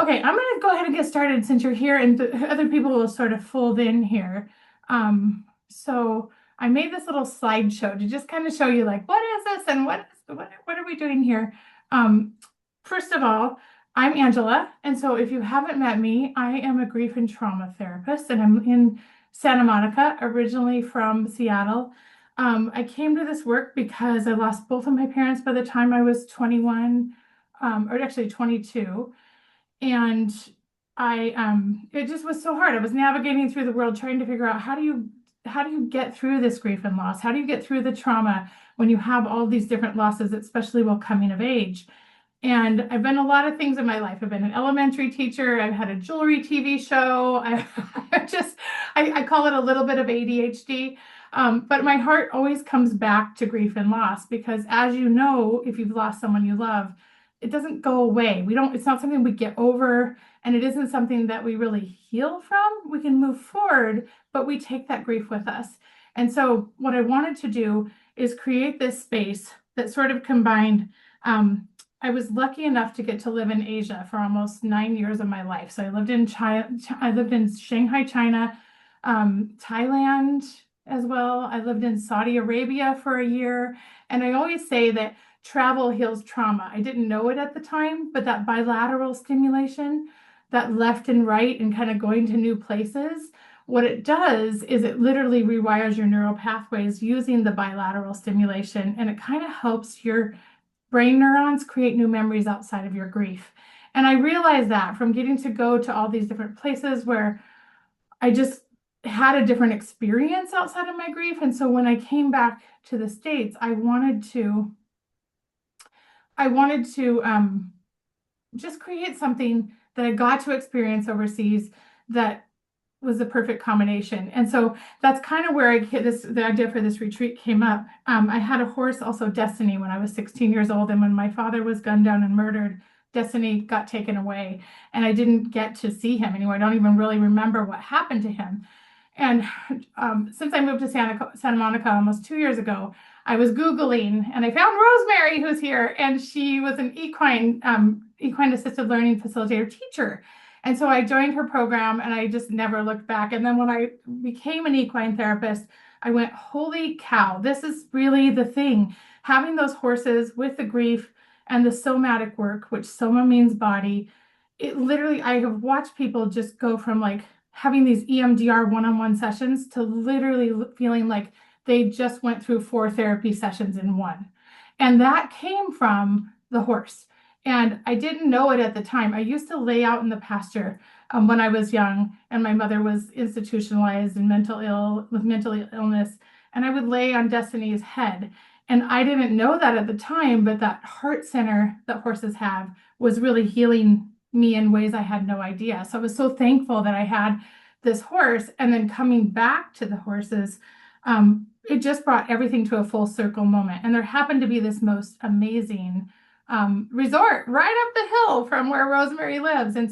Okay, I'm going to go ahead and get started since you're here and the other people will sort of fold in here. So I made this little slideshow to just kind of show you like, what is this and what are we doing here? Um, First of all, I'm Angela. And so if you haven't met me, I am a grief and trauma therapist and I'm in Santa Monica, originally from Seattle. I came to this work because I lost both of my parents by the time I was 21, or actually 22. And it just was so hard. I was navigating through the world trying to figure out how do you get through this grief and loss? How do you get through the trauma when you have all these different losses, especially while coming of age? And I've been a lot of things in my life. I've been an elementary teacher. I've had a jewelry TV show. I call it a little bit of ADHD. But my heart always comes back to grief and loss because, as you know, if you've lost someone you love, it doesn't go away. It's not something we get over, and it isn't something that we really heal from. We can move forward, but we take that grief with us. And so what I wanted to do is create this space that sort of combined. I was lucky enough to get to live in Asia for almost 9 years of my life. So I lived in China, I lived in Shanghai, China, Thailand as well. I lived in Saudi Arabia for a year. And I always say that travel heals trauma. I didn't know it at the time, but that bilateral stimulation, that left and right and kind of going to new places, what it does is it literally rewires your neural pathways using the bilateral stimulation, and it kind of helps your brain neurons create new memories outside of your grief. And I realized that from getting to go to all these different places where I just had a different experience outside of my grief. And so when I came back to the States, I wanted to just create something that I got to experience overseas that was the perfect combination. And so that's kind of where the idea for this retreat came up. I had a horse, also Destiny, when I was 16 years old. And when my father was gunned down and murdered, Destiny got taken away. And I didn't get to see him anymore. I don't even really remember what happened to him. And since I moved to Santa Monica almost 2 years ago, I was Googling and I found Rosemary, who's here, and she was an equine-assisted learning facilitator teacher. And so I joined her program and I just never looked back. And then when I became an equine therapist, I went, holy cow, this is really the thing. Having those horses with the grief and the somatic work, which soma means body, it literally, I have watched people just go from like having these EMDR one-on-one sessions to literally feeling like they just went through 4 therapy sessions in one. And that came from the horse. And I didn't know it at the time. I used to lay out in the pasture when I was young, and my mother was institutionalized and with mental illness. And I would lay on Destiny's head. And I didn't know that at the time, but that heart center that horses have was really healing me in ways I had no idea. So I was so thankful that I had this horse. And then coming back to the horses, it just brought everything to a full circle moment. And there happened to be this most amazing resort right up the hill from where Rosemary lives. And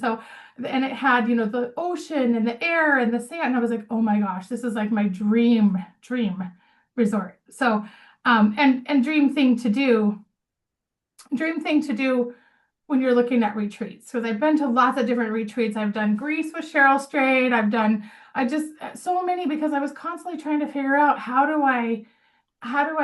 it had, the ocean and the air and the sand. And I was like, oh my gosh, this is like my dream resort. So, and dream thing to do when you're looking at retreats. Because I've been to lots of different retreats. I've done Greece with Cheryl Strayed. I just, so many, because I was constantly trying to figure out how do I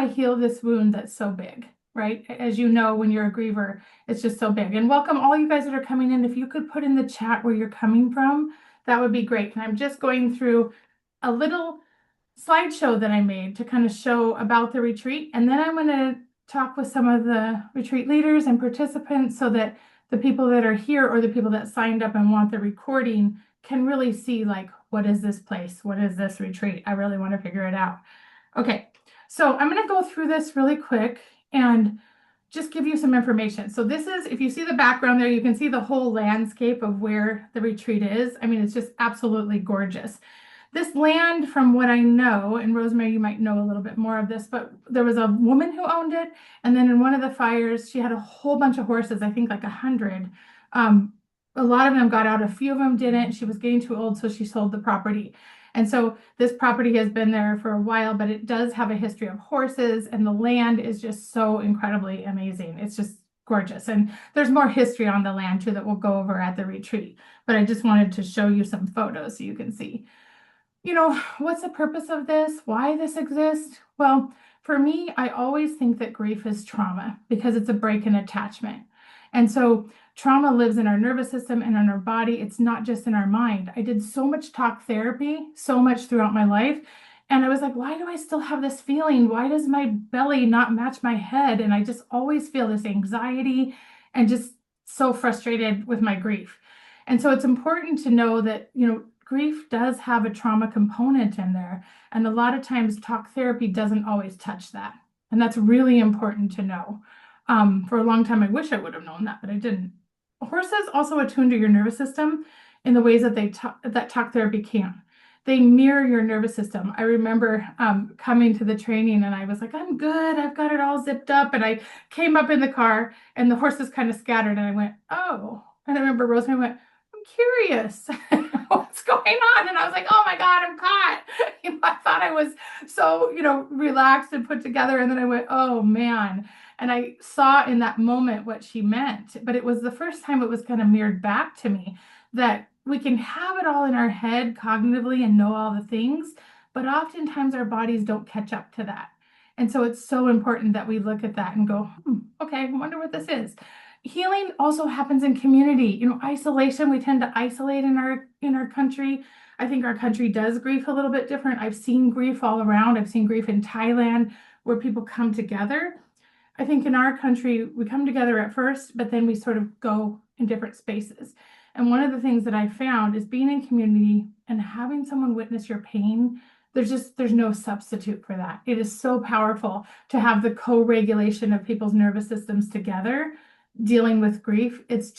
heal this wound that's so big. Right? As you know, when you're a griever, it's just so big. And welcome all you guys that are coming in. If you could put in the chat where you're coming from, that would be great. And I'm just going through a little slideshow that I made to kind of show about the retreat. And then I'm going to talk with some of the retreat leaders and participants so that the people that are here or the people that signed up and want the recording can really see, like, what is this place? What is this retreat? I really want to figure it out. Okay, so I'm going to go through this really quick and just give you some information. So this is, if you see the background there, you can see the whole landscape of where the retreat is. I mean, it's just absolutely gorgeous. This land, from what I know, and Rosemary, you might know a little bit more of this, but there was a woman who owned it. And then in one of the fires, she had a whole bunch of horses, I think like 100. A lot of them got out, a few of them didn't. She was getting too old, so she sold the property. And so this property has been there for a while, but it does have a history of horses, and the land is just so incredibly amazing. It's just gorgeous. And there's more history on the land too that we'll go over at the retreat. But I just wanted to show you some photos so you can see. You know, what's the purpose of this? Why this exists? Well, for me, I always think that grief is trauma because it's a break in attachment. And so trauma lives in our nervous system and in our body. It's not just in our mind. I did so much talk therapy, so much throughout my life. And I was like, why do I still have this feeling? Why does my belly not match my head? And I just always feel this anxiety and just so frustrated with my grief. And so it's important to know that, you know, grief does have a trauma component in there. And a lot of times talk therapy doesn't always touch that. And that's really important to know. For a long time, I wish I would have known that, but I didn't. Horses also attune to your nervous system in the ways that that talk therapy can. They mirror your nervous system. I remember coming to the training and I was like, I'm good. I've got it all zipped up. And I came up in the car and the horses kind of scattered and I went, oh. And I remember Rosemary went, I'm curious what's going on. And I was like, oh my God, I'm caught. You know, I thought I was so, you know, relaxed and put together. And then I went, oh man. And I saw in that moment what she meant. But it was the first time it was kind of mirrored back to me that we can have it all in our head cognitively and know all the things, but oftentimes our bodies don't catch up to that. And so it's so important that we look at that and go, okay, I wonder what this is. Healing also happens in community. You know, isolation, we tend to isolate in our country. I think our country does grief a little bit different. I've seen grief all around. I've seen grief in Thailand where people come together. I think in our country, we come together at first, but then we sort of go in different spaces. And one of the things that I found is being in community and having someone witness your pain, there's no substitute for that. It is so powerful to have the co-regulation of people's nervous systems together dealing with grief. It's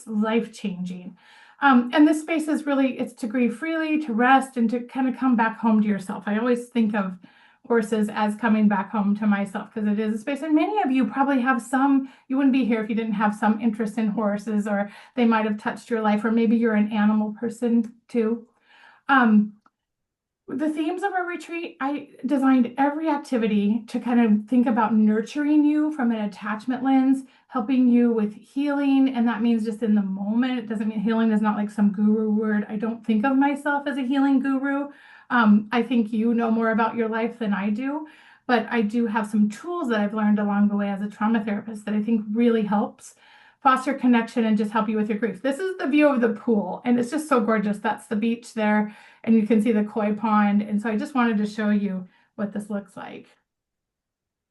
life-changing. And this space is really, it's to grieve freely, to rest, and to kind of come back home to yourself. I always think of horses as coming back home to myself because it is a space. And many of you probably have some, you wouldn't be here if you didn't have some interest in horses, or they might have touched your life, or maybe you're an animal person too. The themes of our retreat, I designed every activity to kind of think about nurturing you from an attachment lens, helping you with healing. And that means just in the moment. It doesn't mean healing is not like some guru word. I don't think of myself as a healing guru. I think you know more about your life than I do, but I do have some tools that I've learned along the way as a trauma therapist that I think really helps foster connection and just help you with your grief. This is the view of the pool, and it's just so gorgeous. That's the beach there, and you can see the koi pond. And so I just wanted to show you what this looks like.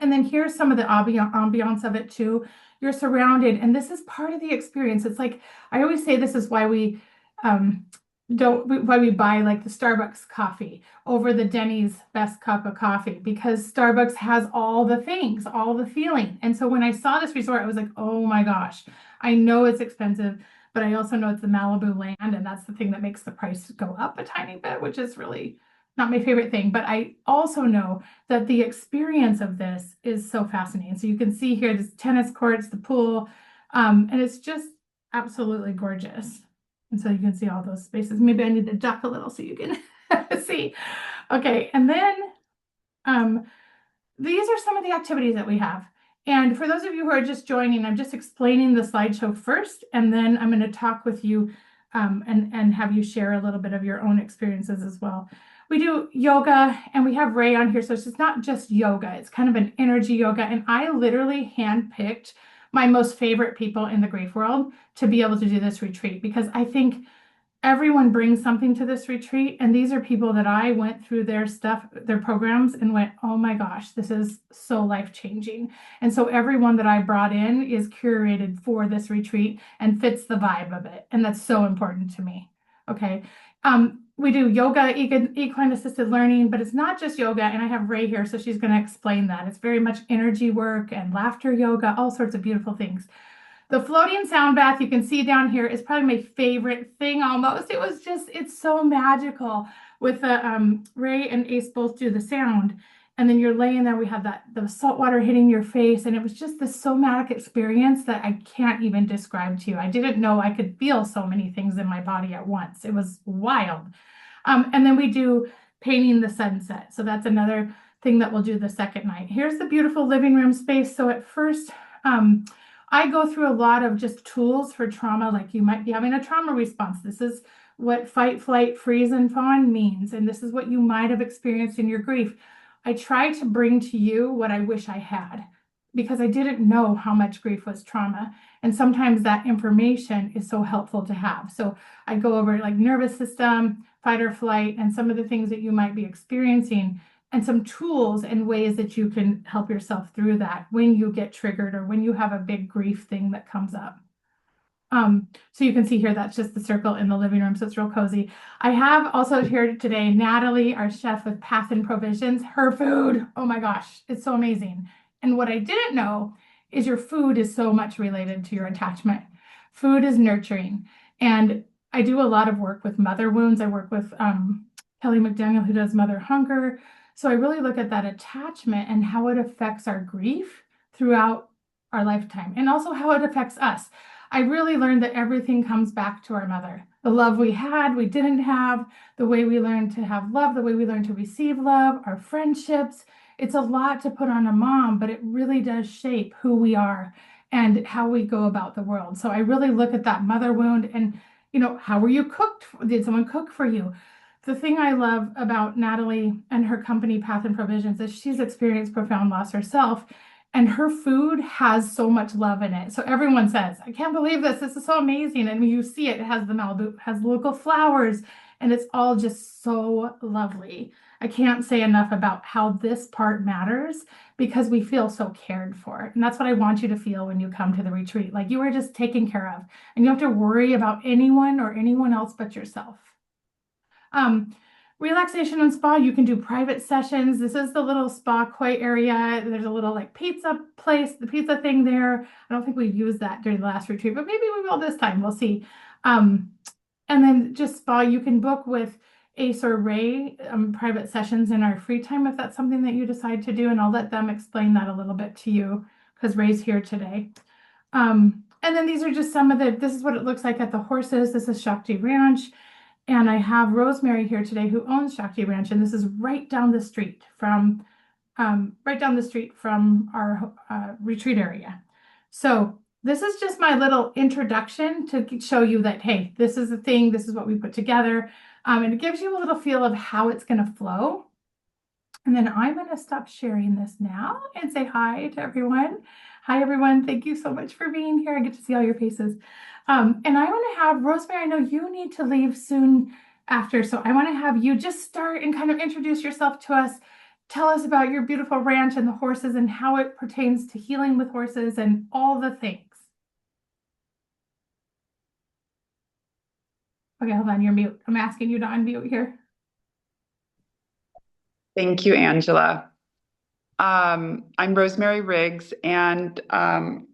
And then here's some of the ambiance of it too. You're surrounded, and this is part of the experience. It's like, I always say this is why we why we buy like the Starbucks coffee over the Denny's best cup of coffee, because Starbucks has all the things, all the feeling. And so when I saw this resort, I was like, oh my gosh, I know it's expensive, but I also know it's the Malibu land, and that's the thing that makes the price go up a tiny bit, which is really not my favorite thing. But I also know that the experience of this is so fascinating. So you can see here, this tennis courts, the pool, and it's just absolutely gorgeous. And so you can see all those spaces. Maybe I need to duck a little so you can see. Okay, and then these are some of the activities that we have. And for those of you who are just joining, I'm just explaining the slideshow first, and then I'm going to talk with you and have you share a little bit of your own experiences as well. We do yoga, and we have Ray on here, so it's just not just yoga. It's kind of an energy yoga, and I literally handpicked my most favorite people in the grief world to be able to do this retreat, because I think everyone brings something to this retreat. And these are people that I went through their stuff, their programs, and went, oh my gosh, this is so life-changing. And so everyone that I brought in is curated for this retreat and fits the vibe of it. And that's so important to me. Okay. We do yoga, equine-assisted learning, but it's not just yoga. And I have Ray here, so she's going to explain that. It's very much energy work and laughter yoga, all sorts of beautiful things. The floating sound bath you can see down here is probably my favorite thing almost. It was just, it's so magical with the Ray and Ace both do the sound. And then you're laying there, we have the salt water hitting your face. And it was just this somatic experience that I can't even describe to you. I didn't know I could feel so many things in my body at once. It was wild. And then we do painting the sunset. So that's another thing that we'll do the second night. Here's the beautiful living room space. So at first, I go through a lot of just tools for trauma, like you might be having a trauma response. This is what fight, flight, freeze, and fawn means. And this is what you might have experienced in your grief. I try to bring to you what I wish I had because I didn't know how much grief was trauma. And sometimes that information is so helpful to have. So I go over like nervous system, fight or flight, and some of the things that you might be experiencing, and some tools and ways that you can help yourself through that when you get triggered or when you have a big grief thing that comes up. So you can see here, that's just the circle in the living room. So it's real cozy. I have also here today, Natalie, our chef with Path and Provisions, her food. Oh my gosh, it's so amazing. And what I didn't know is your food is so much related to your attachment. Food is nurturing. And I do a lot of work with mother wounds. I work with Kelly McDaniel, who does mother hunger. So I really look at that attachment and how it affects our grief throughout our lifetime and also how it affects us. I really learned that everything comes back to our mother. The love we had, we didn't have, the way we learned to have love, the way we learned to receive love, our friendships. It's a lot to put on a mom, but it really does shape who we are and how we go about the world. So I really look at that mother wound and, how were you cooked? Did someone cook for you? The thing I love about Natalie and her company, Path and Provisions, is she's experienced profound loss herself. And her food has so much love in it. So everyone says, I can't believe this. This is so amazing. And when you see it, it has the Malibu, it has local flowers, and it's all just so lovely. I can't say enough about how this part matters because we feel so cared for. And that's what I want you to feel when you come to the retreat. Like you are just taken care of and you don't have to worry about anyone or anyone else but yourself. Relaxation and spa, you can do private sessions. This is the little spa koi area. There's a little like pizza place, the pizza thing there. I don't think we've used that during the last retreat, but maybe we will this time. We'll see. And then just spa, you can book with Ace or Ray private sessions in our free time if that's something that you decide to do. And I'll let them explain that a little bit to you because Ray's here today. And then these are just some of this is what it looks like at the horses. This is Shakti Ranch. And I have Rosemary here today who owns Shakti Ranch, and this is right down the street from our retreat area. So this is just my little introduction to show you that, hey, this is the thing, this is what we put together. And it gives you a little feel of how it's going to flow. And then I'm going to stop sharing this now and say hi to everyone. Hi, everyone. Thank you so much for being here. I get to see all your faces. And I want to have Rosemary, I know you need to leave soon after, so I want to have you just start and kind of introduce yourself to us. Tell us about your beautiful ranch and the horses and how it pertains to healing with horses and all the things. Okay, hold on, you're mute. I'm asking you to unmute here. Thank you, Angela. I'm Rosemary Riggs, and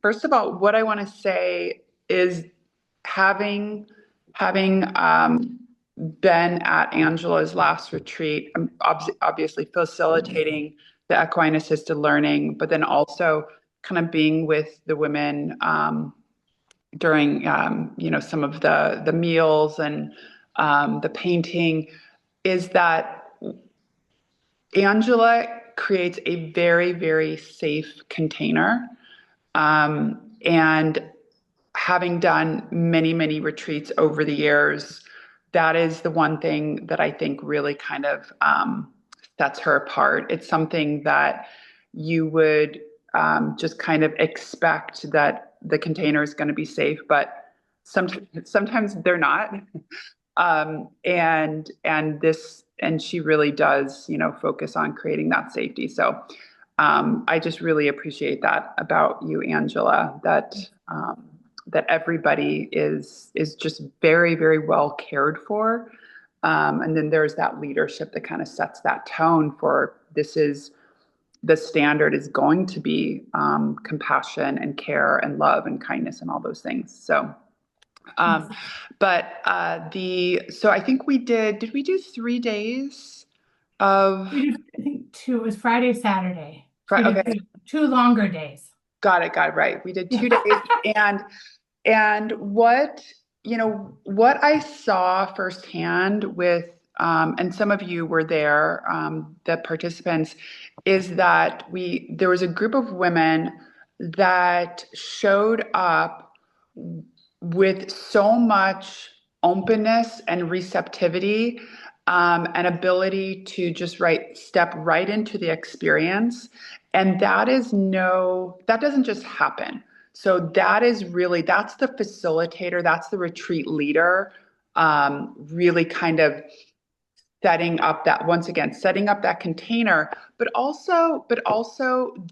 first of all, what I want to say is having been at Angela's last retreat, I'm obviously facilitating the equine-assisted learning, but then also kind of being with the women during some of the meals and the painting, is that Angela creates a very, very safe container. And having done many, many retreats over the years, that is the one thing that I think really kind of sets her apart. It's something that you would just kind of expect that the container is going to be safe, but sometimes they're not. And she really does, focus on creating that safety. So I just really appreciate that about you, Angela, that everybody is just very, very well cared for. And then there's that leadership that kind of sets that tone for the standard is going to be compassion and care and love and kindness and all those things. So so I think did we do 3 days of? We did, I think two, it was Friday, Saturday. So we Okay. did two longer days. Got it. Right. We did 2 days. And what I saw firsthand with, and some of you were there, the participants, is that there was a group of women that showed up with so much openness and receptivity, and ability to just step right into the experience. And that doesn't just happen. So that's the facilitator, that's the retreat leader, really kind of setting up that, once again, setting up that container, but also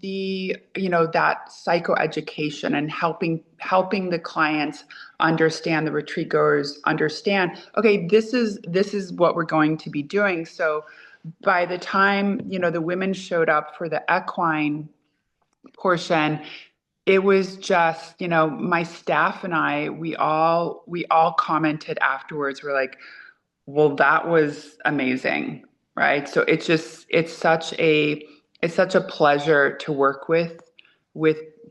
the, that psychoeducation and helping the clients understand, the retreat goers understand, okay, this is what we're going to be doing. So by the time, the women showed up for the equine portion, it was just, my staff and I, we all commented afterwards. We're like, well, that was amazing, right? So it's such a pleasure to work with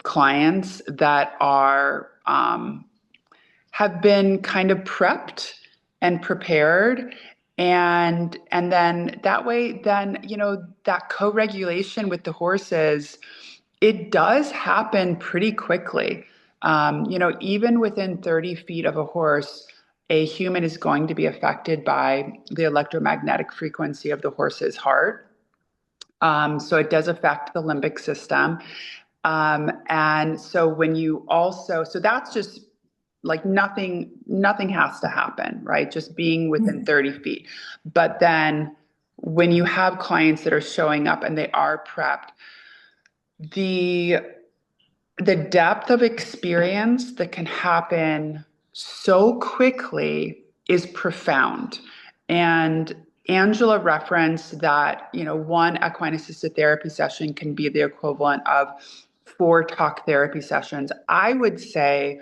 clients that have been kind of prepped and prepared, and then that way, then that co-regulation with the horses, it does happen pretty quickly. Even within 30 feet of a horse, a human is going to be affected by the electromagnetic frequency of the horse's heart. So it does affect the limbic system. And so so that's just like nothing has to happen, right? Just being within 30 feet. But then when you have clients that are showing up and they are prepped, the the depth of experience that can happen so quickly is profound. And Angela referenced that, one equine assisted therapy session can be the equivalent of 4 talk therapy sessions. I would say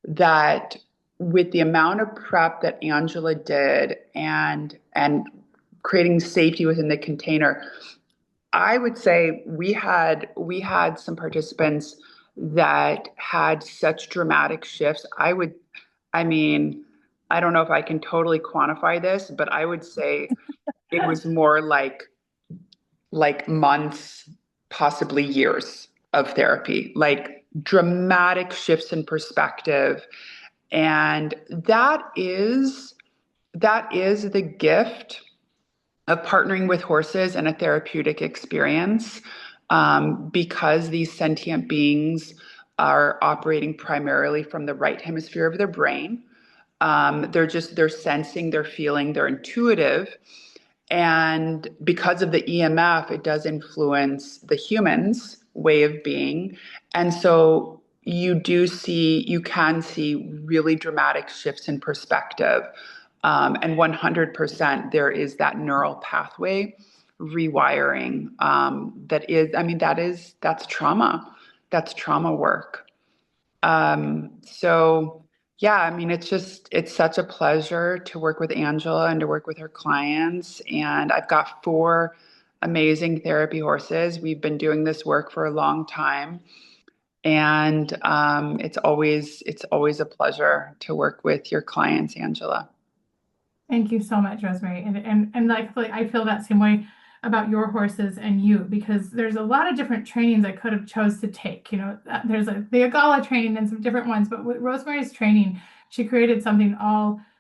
that with the amount of prep that Angela did and creating safety within the container, I would say we had some participants that had such dramatic shifts. I mean, I don't know if I can totally quantify this, but I would say it was more like months, possibly years of therapy, like dramatic shifts in perspective. And that is the gift of partnering with horses and a therapeutic experience, because these sentient beings are operating primarily from the right hemisphere of their brain. They're sensing, they're feeling, they're intuitive. And because of the EMF, it does influence the human's way of being. And so you can see really dramatic shifts in perspective. And 100% there is that neural pathway rewiring, that's trauma. That's trauma work. So yeah, it's such a pleasure to work with Angela and to work with her clients. And I've got 4 amazing therapy horses. We've been doing this work for a long time. And it's always a pleasure to work with your clients, Angela. Thank you so much, Rosemary. And like I feel that same way about your horses and you, because there's a lot of different trainings I could have chose to take. There's the Agala training and some different ones, but with Rosemary's training, she created something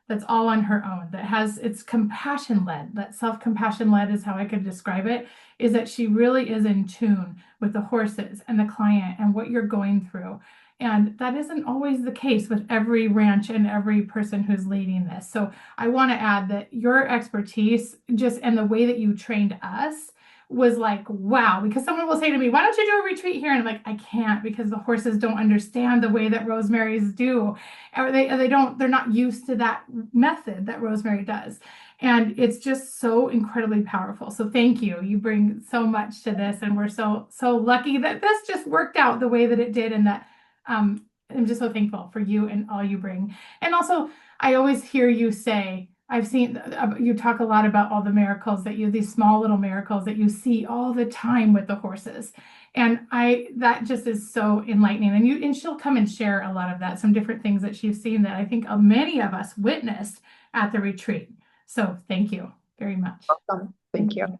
that's all on her own, that has, it's compassion led. That self-compassion led is how I could describe it, is that she really is in tune with the horses and the client and what you're going through. And that isn't always the case with every ranch and every person who's leading this. So I want to add that your expertise, just and the way that you trained us, was like, wow, because someone will say to me, why don't you do a retreat here? And I'm like, I can't, because the horses don't understand the way that Rosemary's do. Or they're not used to that method that Rosemary does. And it's just so incredibly powerful. So thank you. You bring so much to this. And we're so lucky that this just worked out the way that it did, and that I'm just so thankful for you and all you bring. And also, I always hear you say, I've seen you talk a lot about all the miracles these small little miracles that you see all the time with the horses. And that just is so enlightening. And she'll come and share a lot of that, some different things that she's seen that I think many of us witnessed at the retreat. So thank you very much. Awesome. Thank you.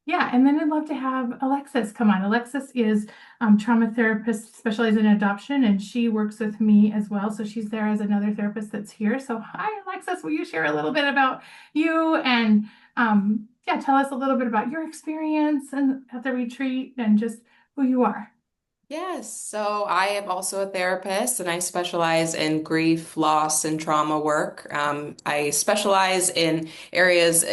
Yeah, and then I'd love to have Alexis come on. Alexis is trauma therapist specialized in adoption, and she works with me as well. So she's there as another therapist that's here. So hi, Alexis, will you share a little bit about you and yeah, tell us a little bit about your experience and at the retreat and just who you are. Yes, so I am also a therapist and I specialize in grief, loss, and trauma work. I specialize in areas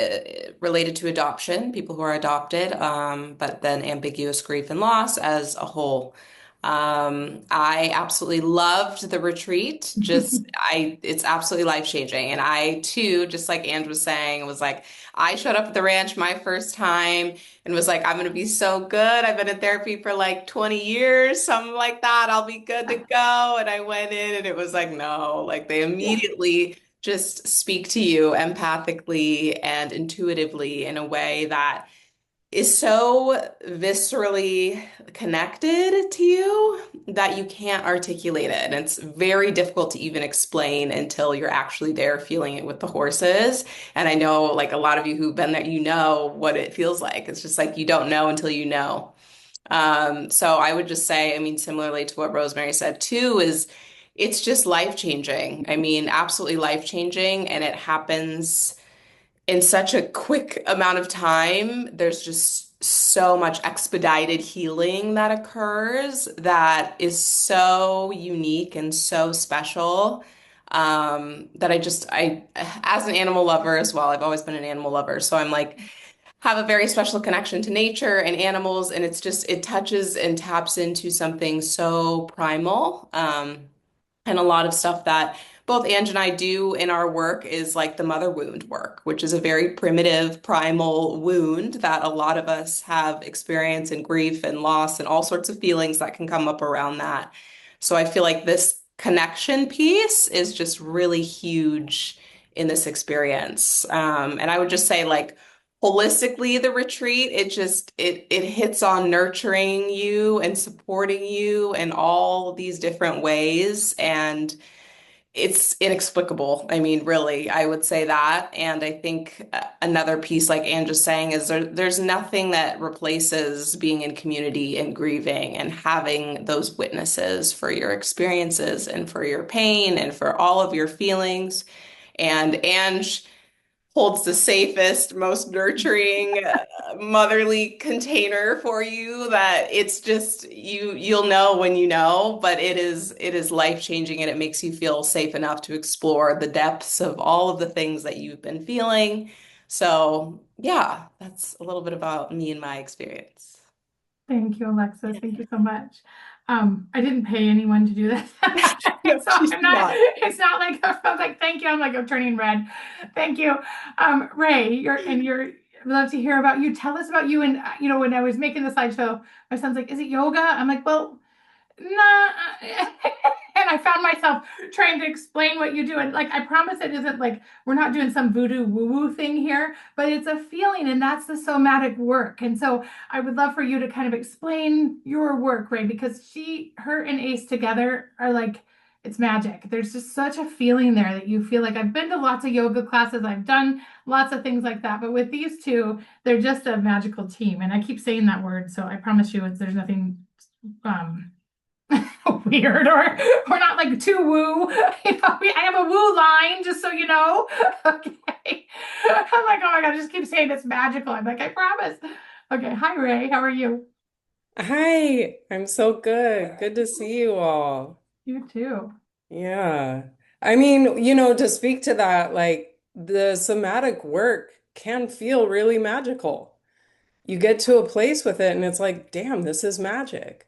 related to adoption, people who are adopted, but then ambiguous grief and loss as a whole. I absolutely loved the retreat. It's absolutely life-changing. And I too, just like Ange was saying, was like, I showed up at the ranch my first time and was like, I'm going to be so good. I've been in therapy for like 20 years, something like that. I'll be good to go. And I went in and it was like, no, like they Yeah. immediately just speak to you empathically and intuitively in a way that is so viscerally connected to you that you can't articulate it. And it's very difficult to even explain until you're actually there feeling it with the horses. And I know like a lot of you who've been there, you know what it feels like. It's just like you don't know until you know. So I would just say, I mean, similarly to what Rosemary said too, is it's just life changing. I mean, absolutely life changing. And it happens in such a quick amount of time. There's just so much expedited healing that occurs that is so unique and so special. That as an animal lover as well, I've always been an animal lover. So I'm like, have a very special connection to nature and animals. And it touches and taps into something so primal. And a lot of stuff that both Ange and I do in our work is like the mother wound work, which is a very primitive, primal wound that a lot of us have experience in grief and loss and all sorts of feelings that can come up around that. So I feel like this connection piece is just really huge in this experience. And I would just say like holistically the retreat, it hits on nurturing you and supporting you in all these different ways, and it's inexplicable. I mean, really, I would say that. And I think another piece, like Andrew's saying, is there's nothing that replaces being in community and grieving and having those witnesses for your experiences and for your pain and for all of your feelings. And Ange holds the safest, most nurturing, motherly container for you that it's just you'll know when you know, but it is life-changing and it makes you feel safe enough to explore the depths of all of the things that you've been feeling. So, yeah, that's a little bit about me and my experience. Thank you, Alexis. Thank you so much. I didn't pay anyone to do this. No, So she's I'm not, not. it's not like I was like, thank you. I'm like, I'm turning red. Thank you. Ray, I'd love to hear about you. Tell us about you. And when I was making the slideshow, my son's like, is it yoga? I'm like, well, nah. And I found myself trying to explain what you do. And like, I promise it isn't like we're not doing some voodoo woo-woo thing here, but it's a feeling, and that's the somatic work. And so I would love for you to kind of explain your work, Ray, because her and Ace together are like, it's magic. There's just such a feeling there that you feel like I've been to lots of yoga classes, I've done lots of things like that, but with these two, they're just a magical team. And I keep saying that word, so I promise you, there's nothing um weird or not like too woo. I have a woo line, just so you know. Okay. I'm like, oh my God, I just keep saying it's magical. I'm like, I promise. Okay. Hi, Ray. How are you? Hi, I'm so good. Good to see you all. You too. Yeah. I mean, to speak to that, like the somatic work can feel really magical. You get to a place with it and it's like, damn, this is magic.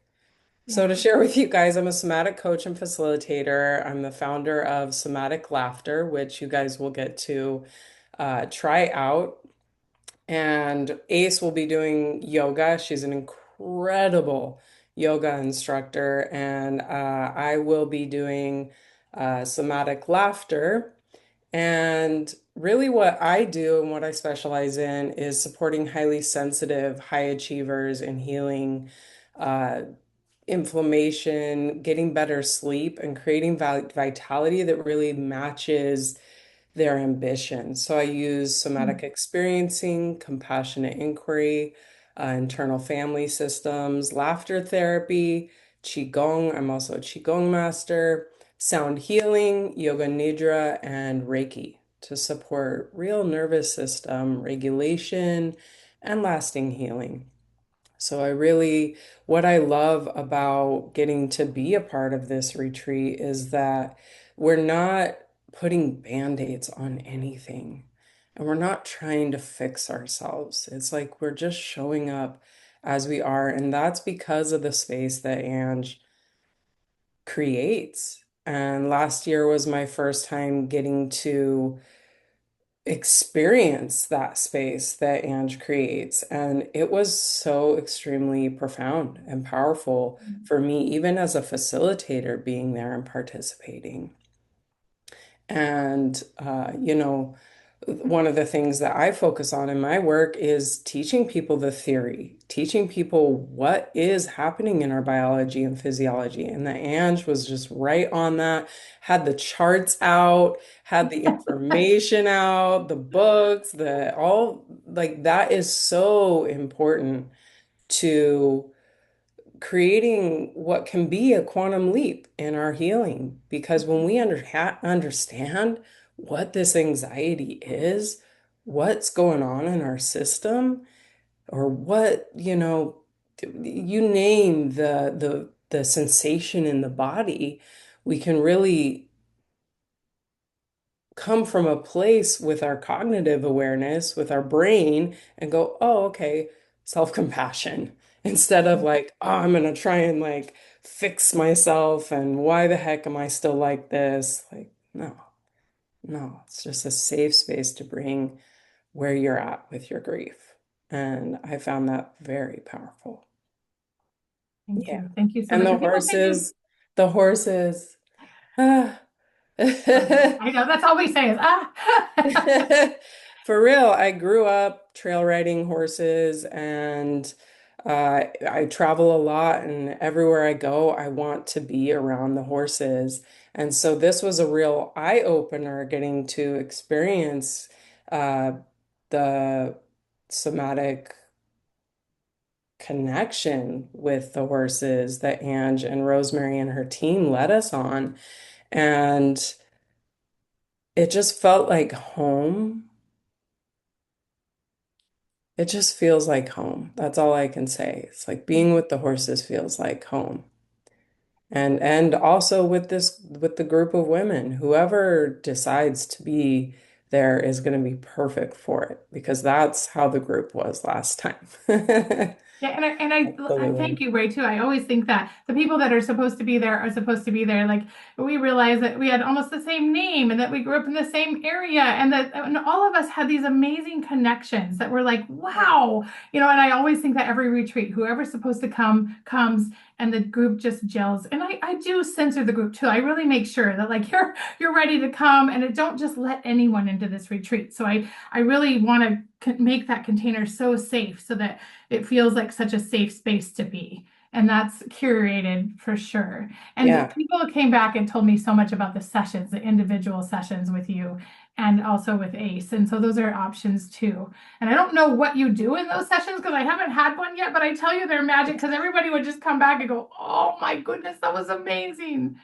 So Yeah. to share with you guys, I'm a somatic coach and facilitator. I'm the founder of Somatic Laughter, which you guys will get to try out. And Ace will be doing yoga. She's an incredible yoga instructor. And I will be doing somatic laughter. And really, what I do and what I specialize in is supporting highly sensitive, high achievers in healing uh, inflammation, getting better sleep, and creating vitality that really matches their ambition. So I use somatic experiencing, compassionate inquiry, internal family systems, laughter therapy, Qigong. I'm also a Qigong master, sound healing, yoga nidra, and Reiki to support real nervous system regulation and lasting healing. So what I love about getting to be a part of this retreat is that we're not putting band-aids on anything and we're not trying to fix ourselves. It's like we're just showing up as we are. And that's because of the space that Ange creates. And last year was my first time getting to experience that space that Ange creates. And it was so extremely profound and powerful for me, even as a facilitator, being there and participating. And, one of the things that I focus on in my work is teaching people the theory, teaching people what is happening in our biology and physiology. And the Ange was just right on that, had the charts out, had the information out, the books, the all like that is so important to creating what can be a quantum leap in our healing. Because when we understand what this anxiety is, what's going on in our system, or what, you name the sensation in the body, we can really come from a place with our cognitive awareness, with our brain, and go, oh, okay, self-compassion, instead of like, oh, I'm gonna try and like fix myself and why the heck am I still like this? Like, no, no, it's just a safe space to bring where you're at with your grief. And I found that very powerful. Thank Yeah. you. Thank you so And much. And people say you, the horses, ah. I know that's all we say is, ah. For real, I grew up trail riding horses and I travel a lot, and everywhere I go, I want to be around the horses. And so this was a real eye opener getting to experience uh, the somatic connection with the horses that Ange and Rosemary and her team led us on. And it just felt like home. It just feels like home. That's all I can say. It's like being with the horses feels like home. And also with the group of women, whoever decides to be there is going to be perfect for it because that's how the group was last time. Yeah, and I thank Absolutely. you, Ray, too. I always think that the people that are supposed to be there are supposed to be there. Like we realized that we had almost the same name and that we grew up in the same area and all of us had these amazing connections that were like, wow. And I always think that every retreat, whoever's supposed to come comes and the group just gels. And I do censor the group too. I really make sure that like you're ready to come and don't just let anyone into this retreat. So I really want to make that container so safe so that it feels like such a safe space to be. And that's curated for sure. And Yeah. people came back and told me so much about the sessions, the individual sessions with you and also with Ace. And so those are options too. And I don't know what you do in those sessions because I haven't had one yet, but I tell you they're magic because everybody would just come back and go, oh my goodness, that was amazing.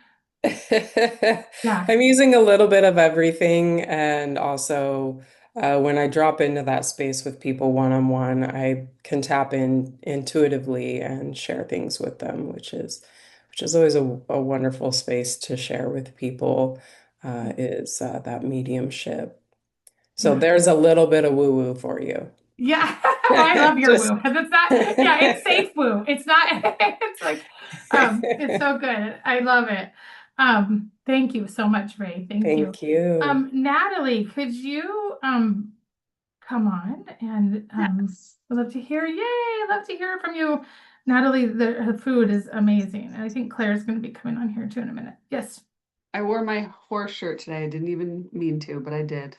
Yeah. I'm using a little bit of everything, and also when I drop into that space with people one-on-one, I can tap in intuitively and share things with them, which is always a wonderful space to share with people, is that mediumship. So Yeah. there's a little bit of woo-woo for you. Yeah. Well, I love your Just woo because it's not, yeah, it's safe woo. It's not, it's like, it's so good. I love it. Thank you so much, Ray. Thank you. Thank you. Natalie, could you, come on and, Yes. I'd love to hear, yay, I'd love to hear from you. Natalie, her food is amazing. And I think Claire's going to be coming on here too in a minute. Yes. I wore my horse shirt today. I didn't even mean to, but I did.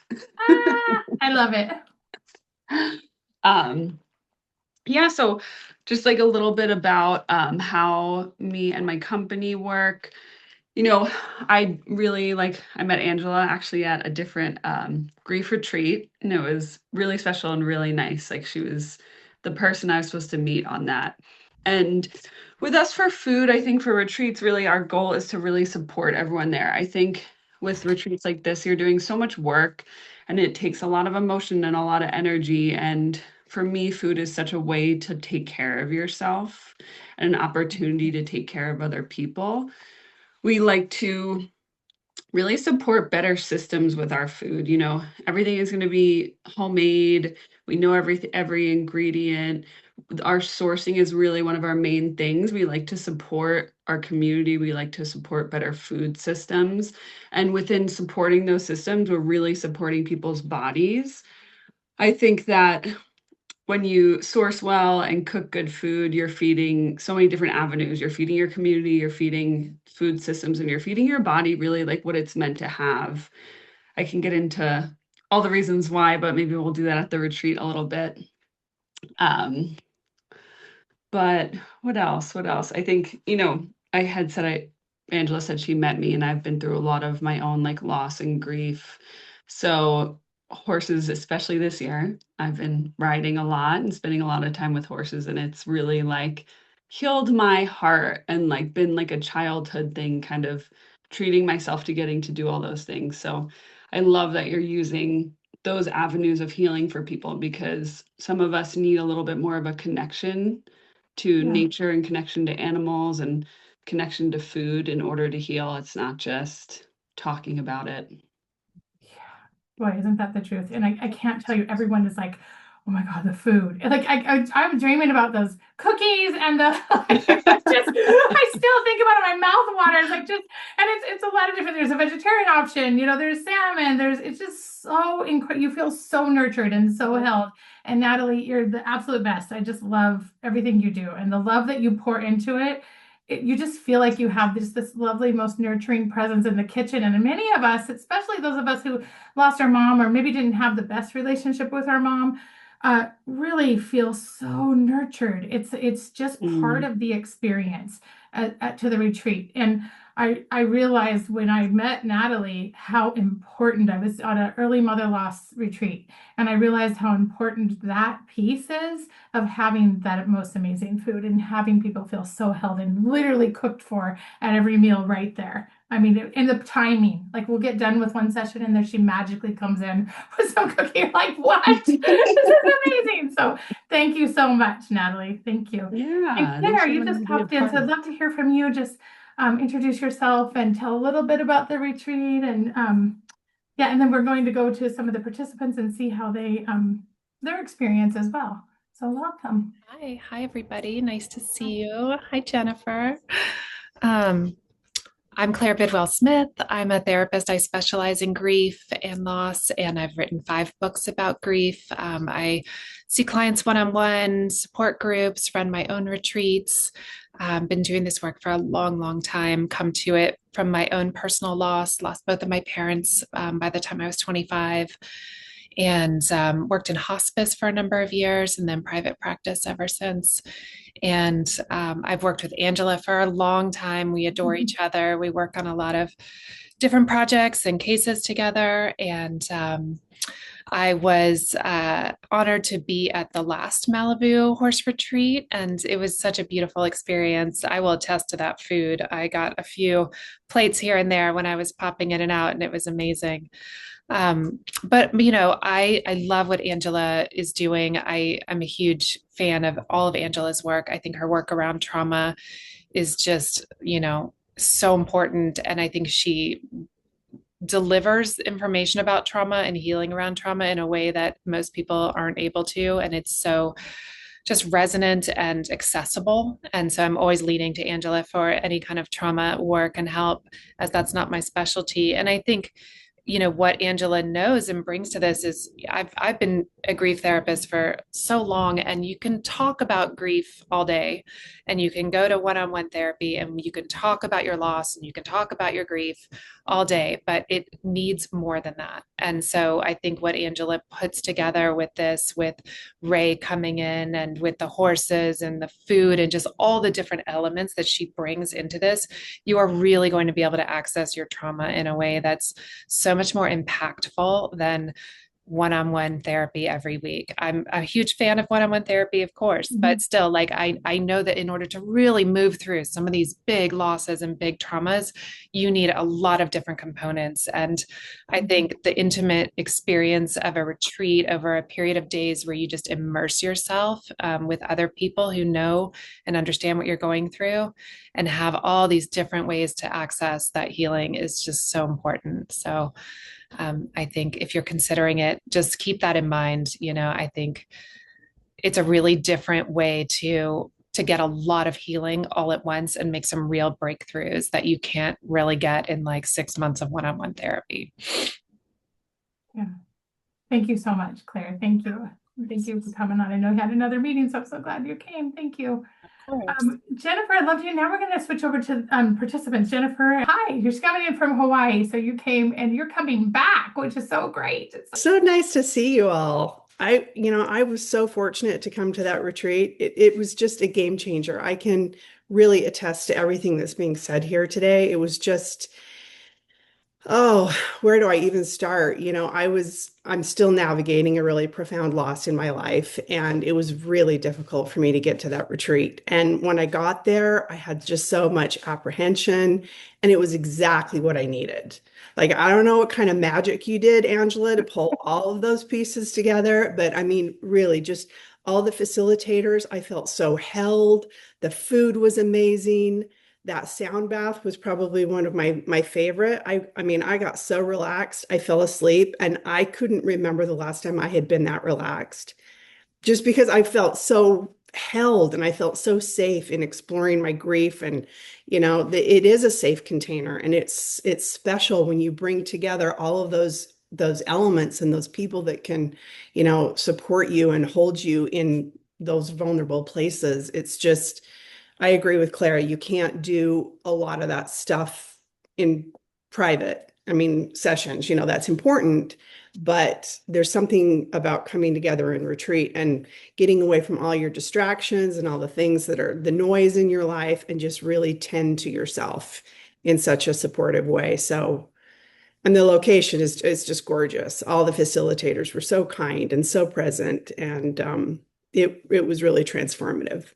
I love it. Um, yeah, so just like a little bit about how me and my company work I really I met Angela actually at a different grief retreat, and it was really special and really nice. Like she was the person I was supposed to meet on that. And with us for food, I think for retreats, really our goal is to really support everyone there. I think with retreats like this, you're doing so much work and it takes a lot of emotion and a lot of energy. And for me, food is such a way to take care of yourself and an opportunity to take care of other people. We like to really support better systems with our food. Everything is going to be homemade. We know every ingredient. Our sourcing is really one of our main things. We like to support our community. We like to support better food systems. And within supporting those systems, we're really supporting people's bodies. I think that when you source well and cook good food, you're feeding so many different avenues. You're feeding your community, you're feeding food systems, and you're feeding your body really like what it's meant to have. I can get into all the reasons why, but maybe we'll do that at the retreat a little bit. But what else? What else? I think, I had said Angela said she met me and I've been through a lot of my own loss and grief. So horses, especially this year, I've been riding a lot and spending a lot of time with horses, and it's really healed my heart and been a childhood thing, kind of treating myself to getting to do all those things. So I love that you're using those avenues of healing for people, because some of us need a little bit more of a connection to nature and connection to animals and connection to food in order to heal. It's not just talking about it. Yeah. Boy, isn't that the truth? And I can't tell you, everyone is like, oh my God, the food. I'm dreaming about those cookies and the I still think about it, my mouth waters. And it's a lot of different, there's a vegetarian option, there's salmon, it's just so incredible. You feel so nurtured and so held. And Natalie, you're the absolute best. I just love everything you do and the love that you pour into it. You just feel like you have this lovely, most nurturing presence in the kitchen. And many of us, especially those of us who lost our mom or maybe didn't have the best relationship with our mom, really feel so nurtured. It's just part of the experience to the retreat. And I realized when I met Natalie how important, I was on an early mother loss retreat, and I realized how important that piece is of having that most amazing food and having people feel so held and literally cooked for at every meal right there. I mean, in the timing, we'll get done with one session and then she magically comes in with some cookie. You're like, what? This is amazing. So thank you so much, Natalie. Thank you. Yeah. And Claire, you just popped in, so I'd love to hear from you. Just introduce yourself and tell a little bit about the retreat. And and then we're going to go to some of the participants and see how they their experience as well. So welcome. Hi everybody. Nice to see you. Hi Jennifer. I'm Claire Bidwell Smith. I'm a therapist. I specialize in grief and loss, and I've written 5 books about grief. I see clients one-on-one, support groups, run my own retreats. Been doing this work for a long, long time. Come to it from my own personal loss. Lost both of my parents by the time I was 25. And worked in hospice for a number of years and then private practice ever since. And I've worked with Angela for a long time. We adore each other. We work on a lot of different projects and cases together. And I was honored to be at the last Malibu horse retreat, and it was such a beautiful experience. I will attest to that food. I got a few plates here and there when I was popping in and out, and it was amazing. But I love what Angela is doing. I'm a huge fan of all of Angela's work. I think her work around trauma is just, so important. And I think she delivers information about trauma and healing around trauma in a way that most people aren't able to. And it's so just resonant and accessible. And so I'm always leaning to Angela for any kind of trauma work and help, as that's not my specialty. And I think what Angela knows and brings to this is I've been a grief therapist for so long, and you can talk about grief all day, and you can go to one-on-one therapy and you can talk about your loss and you can talk about your grief all day, but it needs more than that. And so I think what Angela puts together with this, with Ray coming in and with the horses and the food and just all the different elements that she brings into this, you are really going to be able to access your trauma in a way that's so much more impactful than one-on-one therapy every week. I'm a huge fan of one-on-one therapy, of course, but still, like I know that in order to really move through some of these big losses and big traumas, you need a lot of different components. And I think the intimate experience of a retreat over a period of days where you just immerse yourself with other people who know and understand what you're going through and have all these different ways to access that healing is just so important. So I think if you're considering it, just keep that in mind. I think it's a really different way to get a lot of healing all at once and make some real breakthroughs that you can't really get in like 6 months of one-on-one therapy. Yeah. Thank you so much, Claire. Thank you. Thank you for coming on. I know you had another meeting, so I'm so glad you came. Thank you. Jennifer, I love you. Now we're going to switch over to participants. Jennifer, hi, you're coming in from Hawaii. So you came and you're coming back, which is so great. It's so nice to see you all. I was so fortunate to come to that retreat. It was just a game changer. I can really attest to everything that's being said here today. It was just, oh, where do I even start? I'm still navigating a really profound loss in my life, and it was really difficult for me to get to that retreat. And when I got there, I had just so much apprehension, and it was exactly what I needed. Like, I don't know what kind of magic you did, Angela, to pull all of those pieces together, but I mean, really, just all the facilitators, I felt so held. The food was amazing. That sound bath was probably one of my favorite. I mean, I got so relaxed, I fell asleep, and I couldn't remember the last time I had been that relaxed, just because I felt so held and I felt so safe in exploring my grief. And it is a safe container, and it's special when you bring together all of those elements and those people that can support you and hold you in those vulnerable places. It's just, I agree with Clara. You can't do a lot of that stuff in private. I mean, sessions, that's important, but there's something about coming together in retreat and getting away from all your distractions and all the things that are the noise in your life, and just really tend to yourself in such a supportive way. So, and the location is just gorgeous. All the facilitators were so kind and so present, and it was really transformative.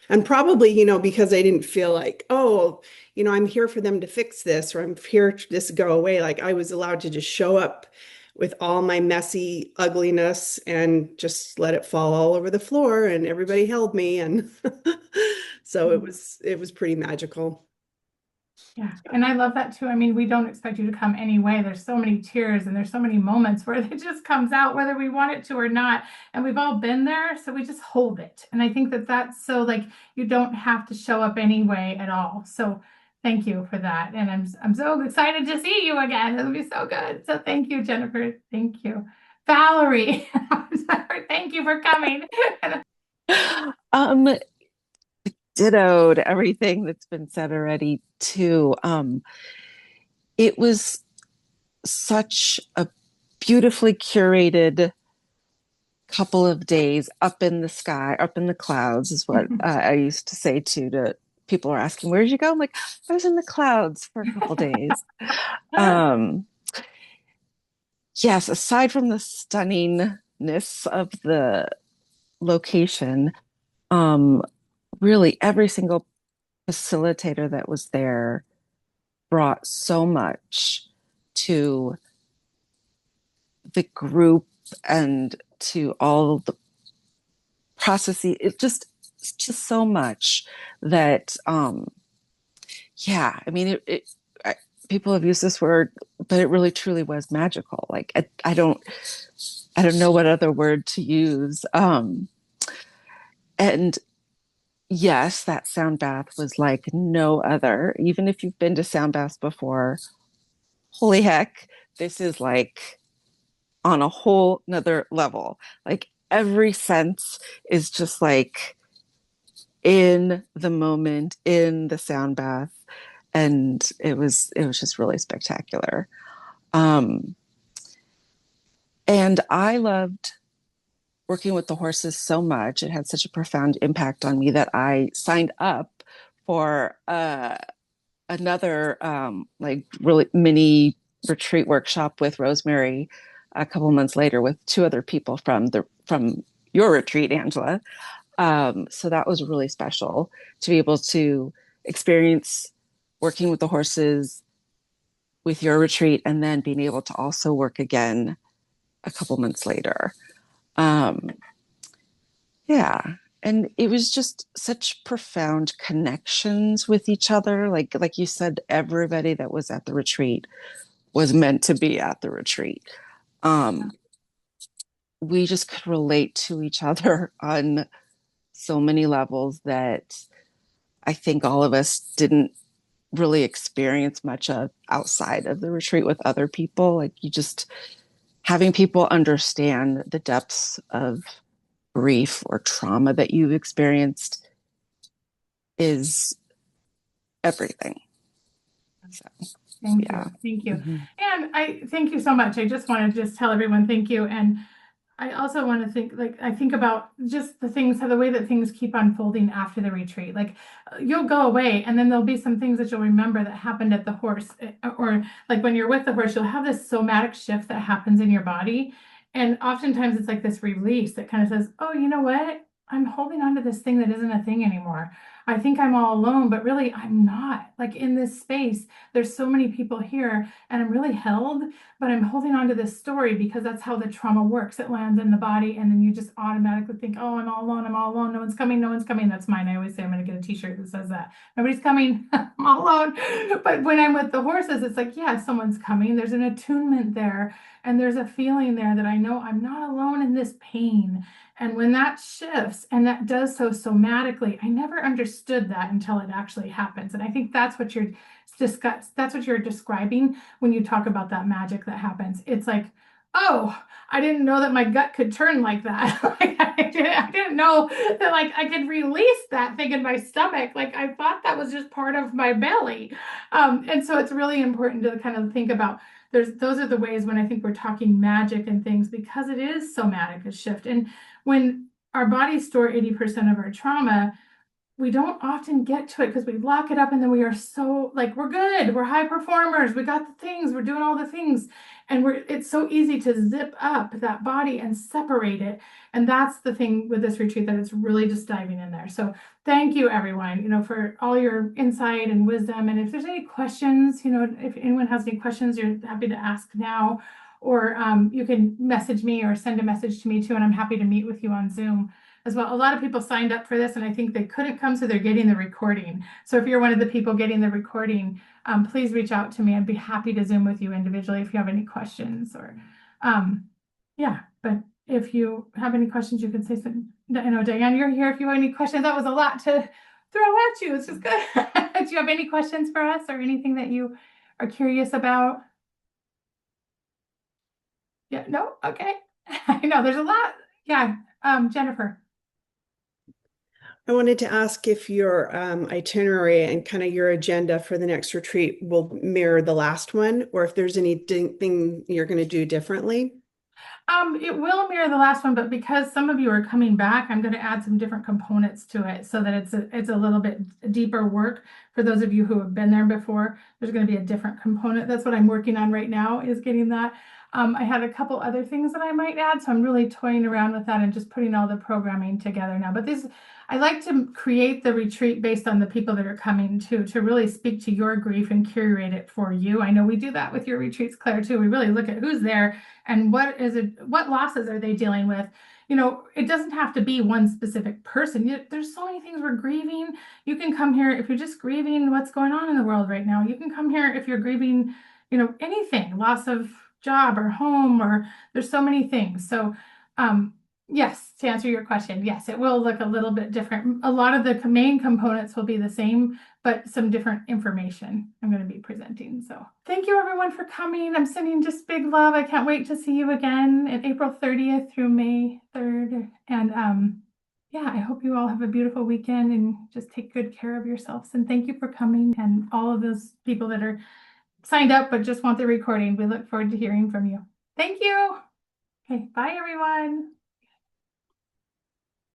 And probably, because I didn't feel like, oh, I'm here for them to fix this, or I'm here to just go away. Like, I was allowed to just show up with all my messy ugliness and just let it fall all over the floor, and everybody held me. And so it was pretty magical. Yeah. And I love that too. I mean, we don't expect you to come anyway. There's so many tears and there's so many moments where it just comes out, whether we want it to or not. And we've all been there. So we just hold it. And I think that that's so, like, you don't have to show up anyway at all. So thank you for that. And I'm so excited to see you again. It'll be so good. So thank you, Jennifer. Thank you. Valerie, thank you for coming. Dittoed everything that's been said already too. It was such a beautifully curated couple of days up in the sky, up in the clouds is what I used to say to people who are asking, where did you go? I'm like, I was in the clouds for a couple days. Yes, aside from the stunningness of the location, really every single facilitator that was there brought so much to the group and to all the processes. It's just so much that I mean, people have used this word, but it really truly was magical. Like, I don't know what other word to use. And yes, that sound bath was like no other. Even if you've been to sound baths before, holy heck, this is like on a whole nother level. Like, every sense is just like in the moment, in the sound bath. and it was just really spectacular. Um, and I loved working with the horses so much. It had such a profound impact on me that I signed up for another like really mini retreat workshop with Rosemary a couple months later with two other people from your retreat, Angela. So that was really special to be able to experience working with the horses with your retreat and then being able to also work again a couple months later. Um, yeah. And it was just such profound connections with each other. Like you said, everybody that was at the retreat was meant to be at the retreat. Um, we just could relate to each other on so many levels that I think all of us didn't really experience much of outside of the retreat with other people. Like you just having people understand the depths of grief or trauma that you've experienced is everything. So, Thank yeah. you. Thank you. Mm-hmm. And I thank you so much. I just want to just tell everyone thank you. And I also want to think about just the way that things keep unfolding after the retreat. Like you'll go away and then there'll be some things that you'll remember that happened at the horse, or like when you're with the horse, you'll have this somatic shift that happens in your body. And oftentimes it's like this release that kind of says, oh, you know what? I'm holding on to this thing that isn't a thing anymore. I think I'm all alone, but really I'm not. Like in this space, there's so many people here and I'm really held, but I'm holding on to this story because that's how the trauma works. It lands in the body, and then you just automatically think, oh, I'm all alone. I'm all alone. No one's coming. No one's coming. That's mine. I always say I'm going to get a t-shirt that says that. Nobody's coming. I'm all alone. But when I'm with the horses, it's like, yeah, someone's coming. There's an attunement there, and there's a feeling there that I know I'm not alone in this pain. And when that shifts, and that does so somatically, I never understood that until it actually happens. And I think that's what you're describing when you talk about that magic that happens. It's like, oh, I didn't know that my gut could turn like that. Like, I didn't know that like I could release that thing in my stomach. Like I thought that was just part of my belly. And so it's really important to kind of think about those are the ways when I think we're talking magic and things, because it is somatic, a shift. And when our bodies store 80% of our trauma, we don't often get to it because we lock it up, and then we are so like, we're good, we're high performers, we got the things, we're doing all the things, and it's so easy to zip up that body and separate it. And that's the thing with this retreat, that it's really just diving in there. So thank you everyone, for all your insight and wisdom. And if there's any questions, if anyone has any questions, you're happy to ask now, or you can message me or send a message to me too, and I'm happy to meet with you on Zoom as well. A lot of people signed up for this, and I think they couldn't come, so they're getting the recording. So if you're one of the people getting the recording, please reach out to me. I'd be happy to Zoom with you individually if you have any questions. Or, yeah. But if you have any questions, you can say something. I know, Diane, you're here. If you have any questions, that was a lot to throw at you. It's just good. Do you have any questions for us, or anything that you are curious about? Yeah. No. Okay. I know there's a lot. Yeah. Jennifer. I wanted to ask if your itinerary and kind of your agenda for the next retreat will mirror the last one, or if there's anything you're going to do differently. It will mirror the last one, but because some of you are coming back, I'm going to add some different components to it so that it's a little bit deeper work. For those of you who have been there before, there's going to be a different component. That's what I'm working on right now, is getting that. I had a couple other things that I might add, so I'm really toying around with that and just putting all the programming together now. But I like to create the retreat based on the people that are coming to really speak to your grief and curate it for you. I know we do that with your retreats, Claire, too. We really look at who's there and what losses are they dealing with. It doesn't have to be one specific person. There's so many things we're grieving. You can come here if you're just grieving what's going on in the world right now. You can come here if you're grieving, anything, loss of job or home, or there's so many things. So, yes, to answer your question, yes, it will look a little bit different. A lot of the main components will be the same, but some different information I'm going to be presenting. So thank you everyone for coming. I'm sending just big love. I can't wait to see you again at April 30th through May 3rd. And yeah, I hope you all have a beautiful weekend and just take good care of yourselves. And thank you for coming, and all of those people that are signed up but just want the recording. We look forward to hearing from you. Thank you. Okay, bye everyone.